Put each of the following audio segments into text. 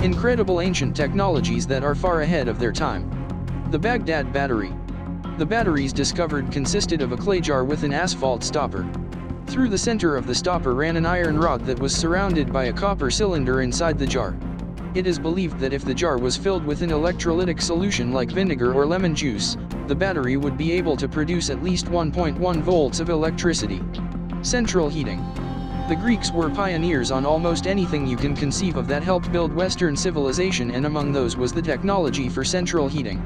Incredible ancient technologies that are far ahead of their time. The Baghdad Battery. The batteries discovered consisted of a clay jar with an asphalt stopper. Through the center of the stopper ran an iron rod that was surrounded by a copper cylinder inside the jar. It is believed that if the jar was filled with an electrolytic solution like vinegar or lemon juice, the battery would be able to produce at least 1.1 volts of electricity. Central heating. The Greeks were pioneers on almost anything you can conceive of that helped build Western civilization, and among those was the technology for central heating.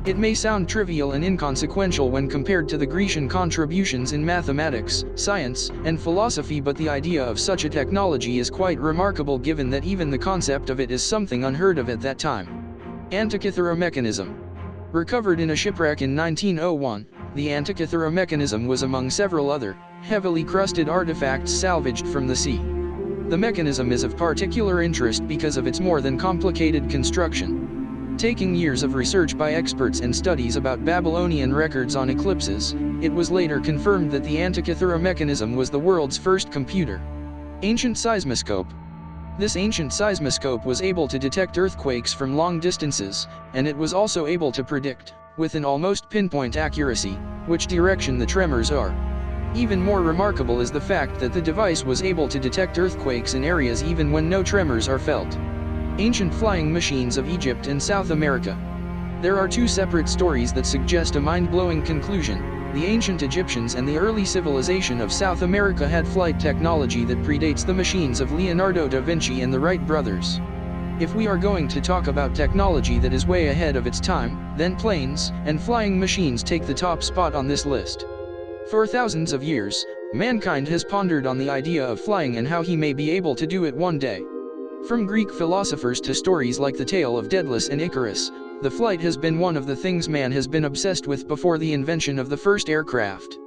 It may sound trivial and inconsequential when compared to the Grecian contributions in mathematics, science, and philosophy, but the idea of such a technology is quite remarkable given that even the concept of it is something unheard of at that time. Antikythera Mechanism. Recovered in a shipwreck in 1901, the Antikythera Mechanism was among several other, heavily crusted artifacts salvaged from the sea. The mechanism is of particular interest because of its more than complicated construction. Taking years of research by experts and studies about Babylonian records on eclipses, it was later confirmed that the Antikythera Mechanism was the world's first computer. Ancient seismoscope. This ancient seismoscope was able to detect earthquakes from long distances, and it was also able to predict, with an almost pinpoint accuracy, which direction the tremors are. Even more remarkable is the fact that the device was able to detect earthquakes in areas even when no tremors are felt. Ancient flying machines of Egypt and South America. There are two separate stories that suggest a mind-blowing conclusion. The ancient Egyptians and the early civilization of South America had flight technology that predates the machines of Leonardo da Vinci and the Wright brothers. If we are going to talk about technology that is way ahead of its time, then planes and flying machines take the top spot on this list. For thousands of years, mankind has pondered on the idea of flying and how he may be able to do it one day. From Greek philosophers to stories like the tale of Daedalus and Icarus, the flight has been one of the things man has been obsessed with before the invention of the first aircraft.